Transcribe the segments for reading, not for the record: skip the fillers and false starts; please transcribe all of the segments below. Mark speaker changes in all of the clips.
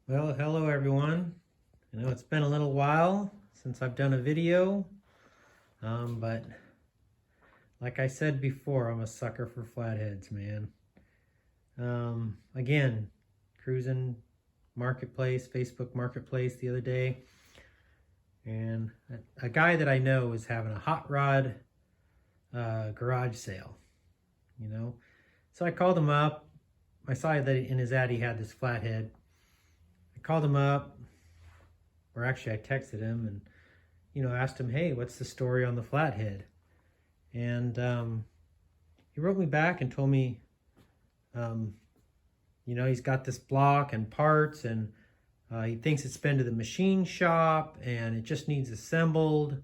Speaker 1: Well, hello everyone. I know it's been a little while since I've done a video, but like I said before, I'm a sucker for flatheads, man. Again, cruising marketplace, Facebook marketplace the other day, and a guy that I know is having a hot rod garage sale, you know. So I called him up. I saw that in his ad he had this flathead. I called him up, or actually I texted him and asked him, hey, what's the story on the flathead? And he wrote me back and told me, he's got this block and parts, and he thinks it's been to the machine shop and it just needs assembled.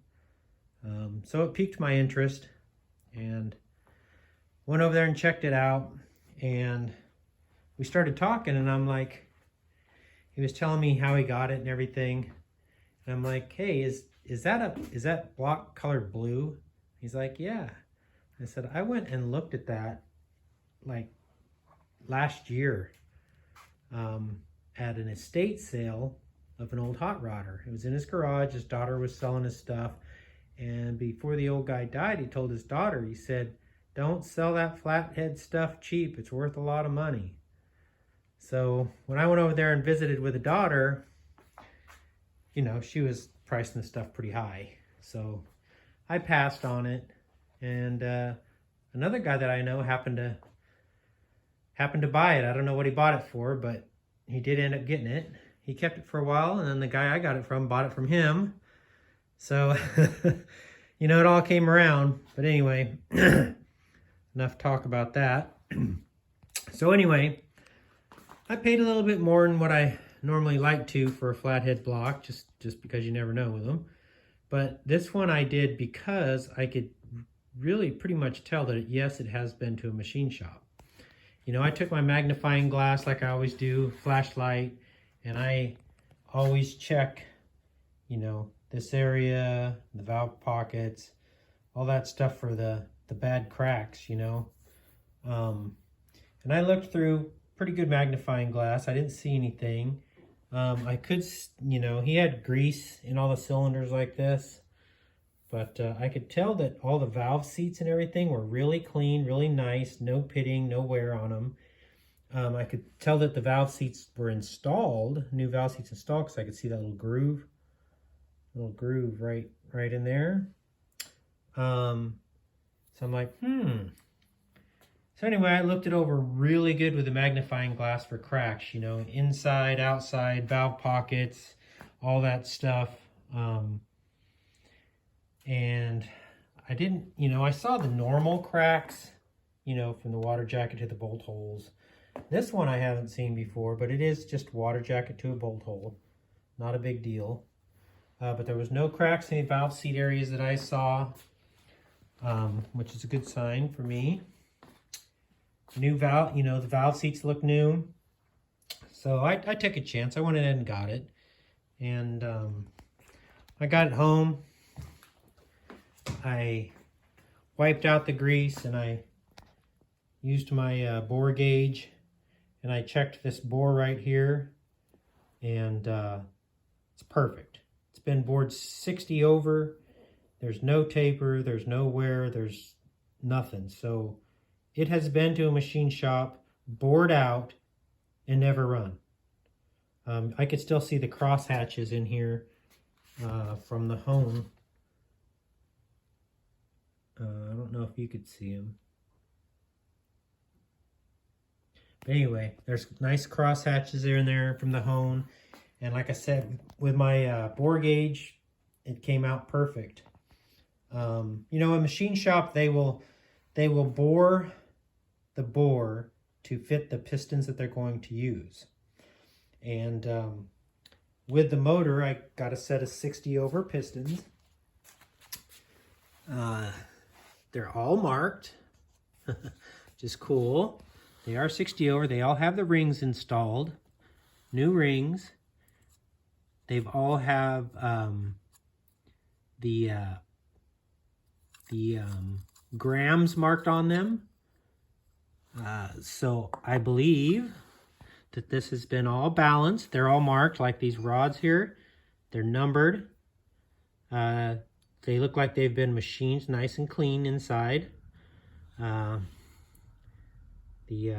Speaker 1: So it piqued my interest and went over there and checked it out. And we started talking, and I'm like, he was telling me how he got it and everything. And I'm like, hey, is that block colored blue? He's like, yeah. I said, I went and looked at that like last year at an estate sale of an old hot rodder. It was in his garage. His daughter was selling his stuff. And before the old guy died, he told his daughter, he said, don't sell that flathead stuff cheap. It's worth a lot of money. So when I went over there and visited with the daughter, she was pricing the stuff pretty high. So I passed on it. And another guy that I know happened to buy it. I don't know what he bought it for, but he did end up getting it. He kept it for a while, and then the guy I got it from bought it from him. So, it all came around. But anyway, enough talk about that. So anyway, I paid a little bit more than what I normally like to for a flathead block, just because you never know with them. But this one I did because I could really pretty much tell that, yes, it has been to a machine shop. I took my magnifying glass like I always do, flashlight, and I always check, this area, the valve pockets, all that stuff for the bad cracks, And I looked through pretty good magnifying glass. I didn't see anything. I could, he had grease in all the cylinders like this, but I could tell that all the valve seats and everything were really clean, really nice, no pitting, no wear on them. I could tell that the valve seats were installed, new valve seats installed, because I could see that little groove right in there. So I'm like, So anyway, I looked it over really good with a magnifying glass for cracks, inside, outside, valve pockets, all that stuff. And I didn't, I saw the normal cracks, from the water jacket to the bolt holes. This one I haven't seen before, but it is just water jacket to a bolt hole. Not a big deal. But there was no cracks in the valve seat areas that I saw, which is a good sign for me. New valve, the valve seats look new. So I took a chance. I went in and got it. And I got it home. I wiped out the grease, and I used my bore gauge, and I checked this bore right here, and it's perfect. It's been bored 60 over. There's no taper, there's no wear, there's nothing. So it has been to a machine shop, bored out, and never run. I could still see the cross hatches in here from the hone. I don't know if you could see them. But anyway, there's nice cross hatches there and there from the hone. And like I said, with my bore gauge, it came out perfect. A machine shop, they will bore the bore to fit the pistons that they're going to use. And with the motor, I got a set of 60 over pistons. They're all marked, which is cool. They are 60 over. They all have the rings installed, new rings. They've all have the grams marked on them. So I believe that this has been all balanced. They're all marked like these rods here. They're numbered. They look like they've been machined nice and clean inside. The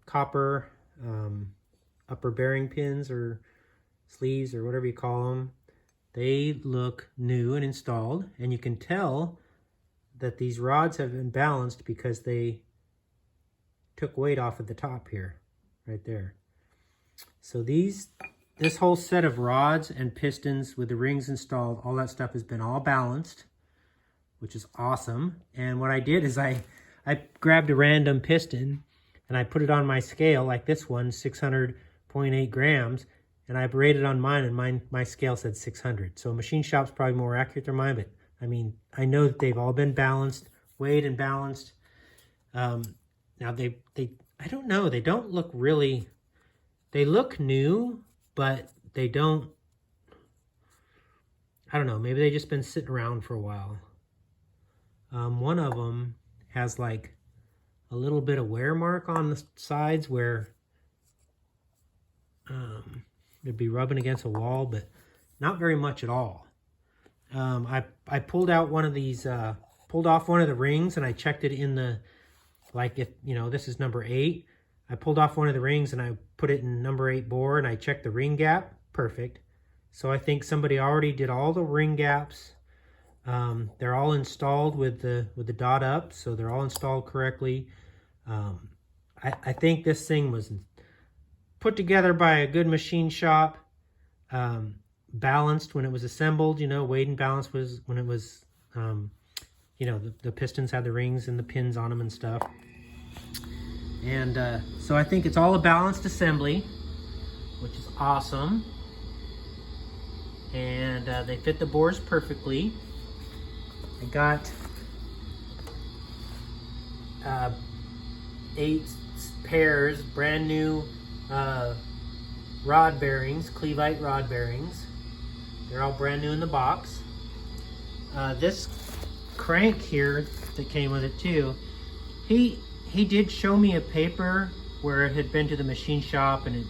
Speaker 1: copper upper bearing pins or sleeves or whatever you call them, they look new and installed, and you can tell that these rods have been balanced because they took weight off at the top here, right there. So this whole set of rods and pistons with the rings installed, all that stuff has been all balanced, which is awesome. And what I did is I grabbed a random piston and I put it on my scale, like this one, 600.8 grams, and I rated on mine, and my scale said 600. So a machine shop's probably more accurate than mine, but I mean, I know that they've all been balanced, weighed and balanced. Now I don't know, they don't look really, they look new, but they don't, I don't know, maybe they've just been sitting around for a while. One of them has like a little bit of wear mark on the sides where it'd be rubbing against a wall, but not very much at all. I pulled out one of these, pulled off one of the rings, and I checked it in the, like, if, you know, this is number 8. I pulled off one of the rings and I put it in number 8 bore, and I checked the ring gap. Perfect. So I think somebody already did all the ring gaps. They're all installed with the dot up, so they're all installed correctly. I think this thing was put together by a good machine shop, balanced when it was assembled, you know, weighed and balanced was when it was, you know, the pistons had the rings and the pins on them and stuff. And so I think it's all a balanced assembly, which is awesome. And they fit the bores perfectly. I got 8 pairs, brand new rod bearings, Cleveite rod bearings. They're all brand new in the box. This crank here that came with it too, he did show me a paper where it had been to the machine shop and it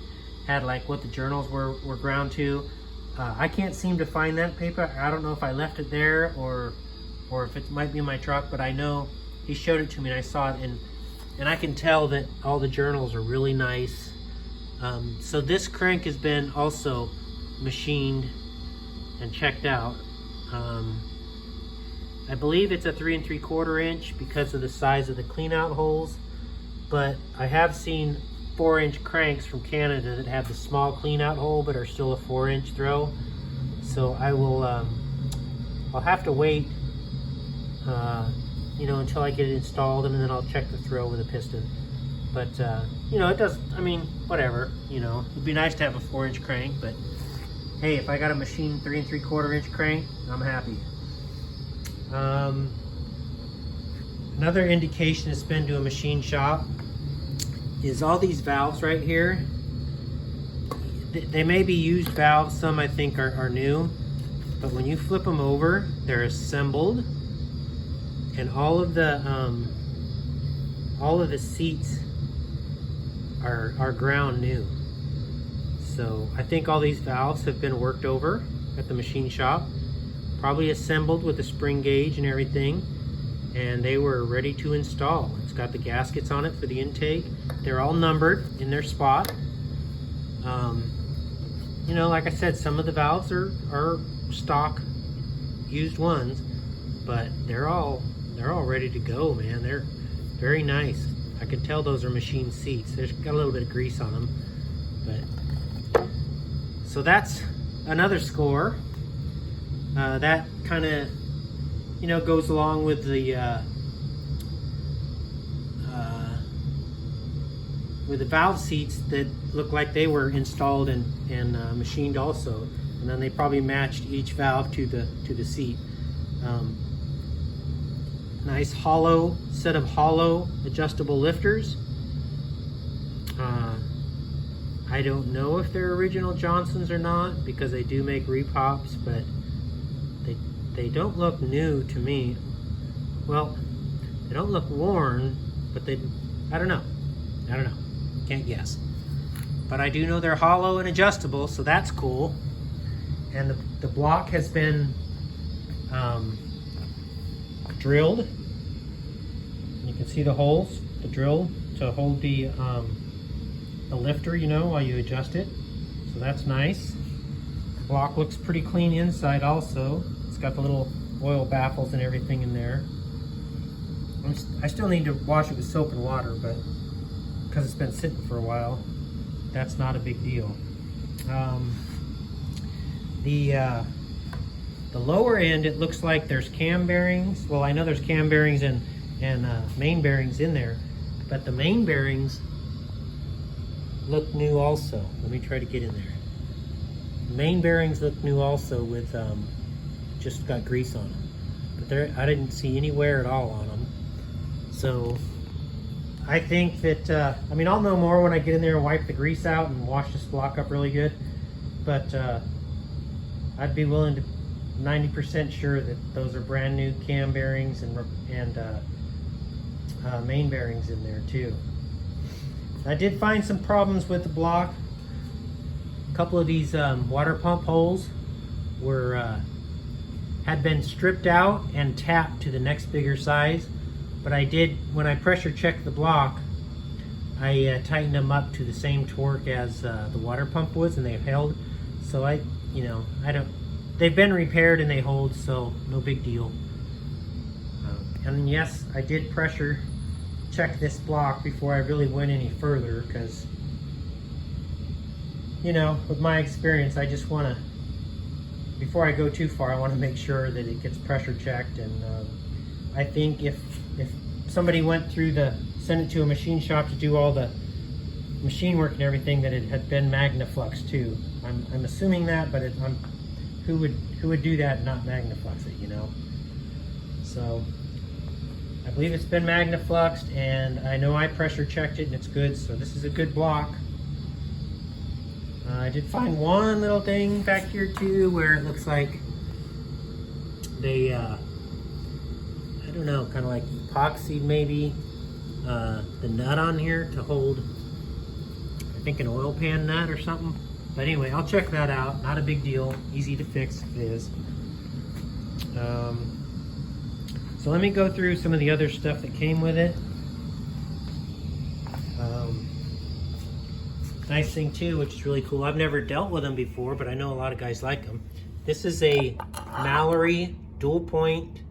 Speaker 1: had like what the journals were ground to. I can't seem to find that paper. I don't know if I left it there or if it might be in my truck, but I know he showed it to me and I saw it, and I can tell that all the journals are really nice. So this crank has been also machined and checked out. I believe it's a 3 3/4 inch because of the size of the clean out holes, but I have seen 4-inch cranks from Canada that have the small clean out hole but are still a 4-inch throw. So I will, I'll have to wait, you know, until I get it installed, and then I'll check the throw with a piston. But, you know, it does, I mean, whatever, you know, it'd be nice to have a 4-inch crank, but hey, if I got a machine 3 3/4 inch crank, I'm happy. Another indication it's been to a machine shop is all these valves right here. They may be used valves, some I think are new, but when you flip them over, they're assembled, and all of the seats are ground new. So I think all these valves have been worked over at the machine shop, probably assembled with the spring gauge and everything, and they were ready to install. It's got the gaskets on it for the intake. They're all numbered in their spot. You know, like I said, some of the valves are stock used ones, but they're all ready to go, man. They're very nice. I can tell those are machine seats. There's got a little bit of grease on them, but so that's another score. That kind of, you know, goes along with the valve seats that look like they were installed and machined also, and then they probably matched each valve to the seat. Nice hollow set of hollow adjustable lifters. I don't know if they're original Johnsons or not, because they do make repops, but they don't look new to me. Well, they don't look worn, but I don't know. Can't guess. But I do know they're hollow and adjustable, so that's cool. And the block has been drilled. You can see the holes, the drill to hold the lifter, you know, while you adjust it. So that's nice. The block looks pretty clean inside also. It's got the little oil baffles and everything in there. I still need to wash it with soap and water, but because it's been sitting for a while, that's not a big deal. The lower end, it looks like there's cam bearings. Well, I know there's cam bearings and main bearings in there, but the main bearings look new also. Let me try to get in there. The main bearings look new also with just got grease on them, but there I didn't see any wear at all on them. So I think that I mean, I'll know more when I get in there and wipe the grease out and wash this block up really good, but I'd be willing to 90% sure that those are brand new cam bearings and main bearings in there too. I did find some problems with the block. A couple of these water pump holes were had been stripped out and tapped to the next bigger size, but I did, when I pressure checked the block, I tightened them up to the same torque as the water pump was, and they've held. So they've been repaired and they hold, so no big deal. And yes, I did pressure check this block before I really went any further, because, you know, with my experience, I just want to, before I go too far, I want to make sure that it gets pressure checked. And I think if somebody went through sent it to a machine shop to do all the machine work and everything, that it had been MagnaFlux too. I'm assuming that, but who would do that and not MagnaFlux it, you know? So I believe it's been MagnaFluxed, and I know I pressure checked it and it's good, so this is a good block. I did find one little thing back here too, where it looks like they, I don't know, kind of like epoxied maybe the nut on here to hold, I think, an oil pan nut or something. But anyway, I'll check that out. Not a big deal. Easy to fix if it is. So let me go through some of the other stuff that came with it. Nice thing too, which is really cool. I've never dealt with them before, but I know a lot of guys like them. This is a Mallory dual point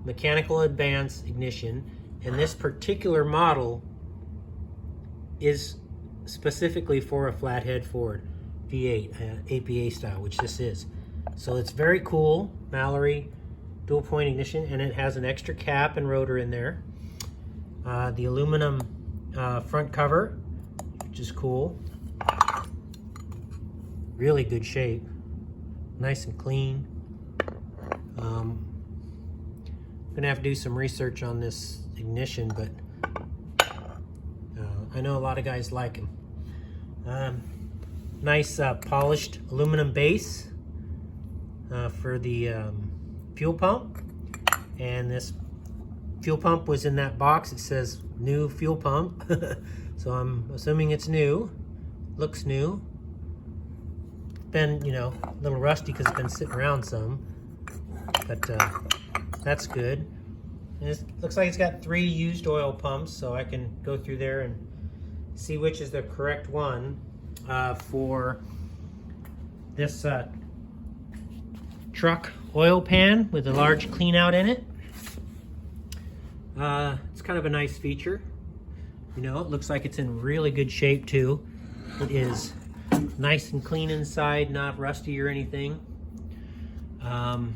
Speaker 1: mechanical advance ignition, and this particular model is specifically for a Flathead Ford V8 APA style, which this is. So it's very cool, Mallory dual point ignition, and it has an extra cap and rotor in there. The aluminum front cover, which is cool. Really good shape, nice and clean. I'm gonna have to do some research on this ignition, but I know a lot of guys like them. Nice polished aluminum base for the fuel pump, and this fuel pump was in that box. It says new fuel pump, so I'm assuming it's new. Looks new. Been, you know, a little rusty because it's been sitting around some, but that's good. And it looks like it's got 3 used oil pumps, so I can go through there and see which is the correct one for this truck oil pan with a large clean out in it. It's kind of a nice feature. You know, it looks like it's in really good shape too. It is nice and clean inside, not rusty or anything. And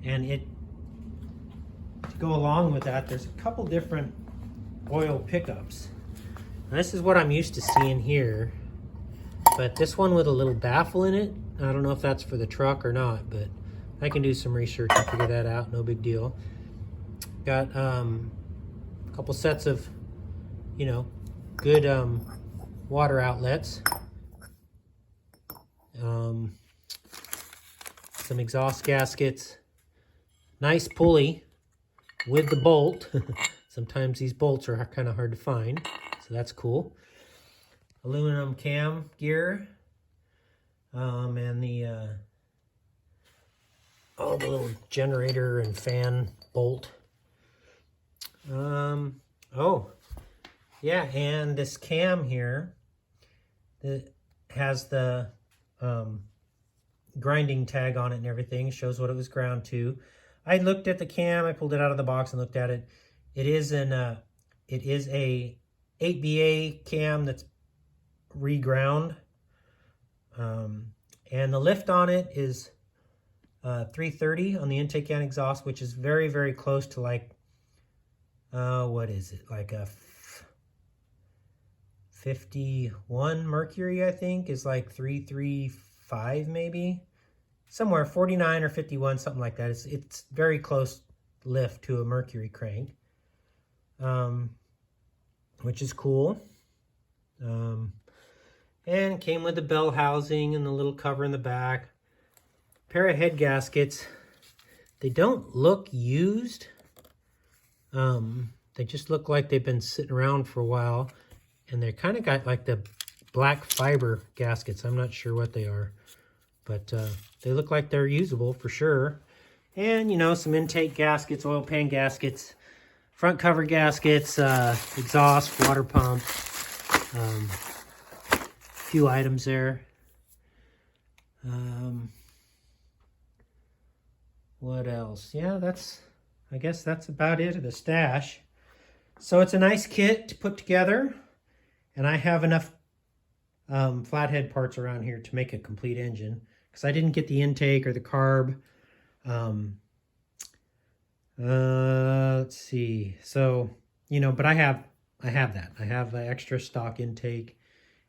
Speaker 1: to go along with that, there's a couple different oil pickups. Now, this is what I'm used to seeing here, but this one with a little baffle in it, I don't know if that's for the truck or not, but I can do some research and figure that out, no big deal. Got a couple sets of, you know, good water outlets. Some exhaust gaskets. Nice pulley with the bolt. Sometimes these bolts are kind of hard to find, so that's cool. aluminum cam gear, and the the little generator and fan bolt. Oh, yeah, and this cam here that has the grinding tag on it and everything, shows what it was ground to. I looked at the cam, I pulled it out of the box and looked at it. It is a 8BA cam that's reground. And the lift on it is 330 on the intake and exhaust, which is very, very close to like, what is it? Like a 51 mercury, I think, is like 335 maybe. Somewhere 49 or 51, something like that. It's very close lift to a mercury crank, which is cool. And came with the bell housing and the little cover in the back. Pair of head gaskets. They don't look used. They just look like they've been sitting around for a while. And they kind of got like the black fiber gaskets. I'm not sure what they are. But they look like they're usable for sure. And, you know, some intake gaskets, oil pan gaskets, front cover gaskets, exhaust, water pump. Few items there. What else? Yeah, I guess that's about it of the stash. So it's a nice kit to put together, and I have enough flathead parts around here to make a complete engine, because I didn't get the intake or the carb. Let's see. So, you know, but I have that. I have an extra stock intake,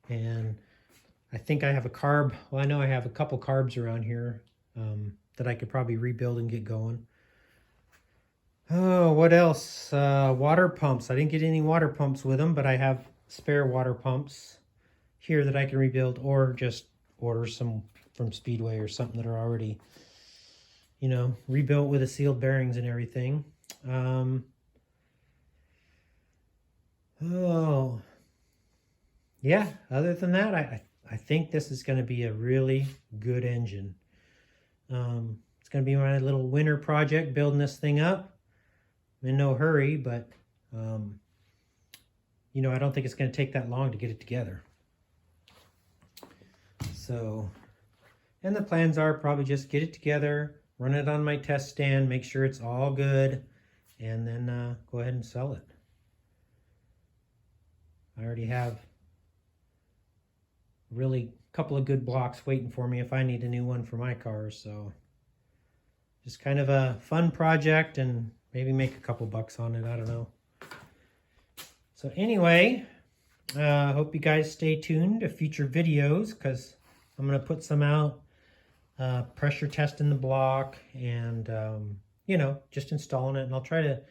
Speaker 1: and I think I have a carb. Well, I know I have a couple carbs around here that I could probably rebuild and get going. Oh, what else? Water pumps. I didn't get any water pumps with them, but I have spare water pumps here that I can rebuild, or just order some from Speedway or something that are already, you know, rebuilt with the sealed bearings and everything. Oh, yeah, other than that, I think this is going to be a really good engine. It's going to be my little winter project, building this thing up. I'm in no hurry, but, you know, I don't think it's going to take that long to get it together. So, and the plans are probably just get it together, run it on my test stand, make sure it's all good, and then go ahead and sell it. I already have really a couple of good blocks waiting for me if I need a new one for my cars. So just kind of a fun project, and maybe make a couple bucks on it. I don't know. So anyway, hope you guys stay tuned to future videos, because I'm going to put some out, pressure testing the block, and you know, just installing it. And I'll try to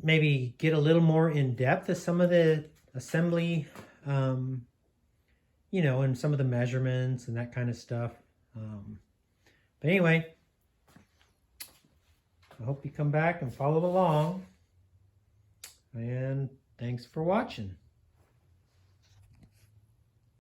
Speaker 1: maybe get a little more in depth of some of the assembly, you know, and some of the measurements and that kind of stuff. But anyway, I hope you come back and follow along. And thanks for watching.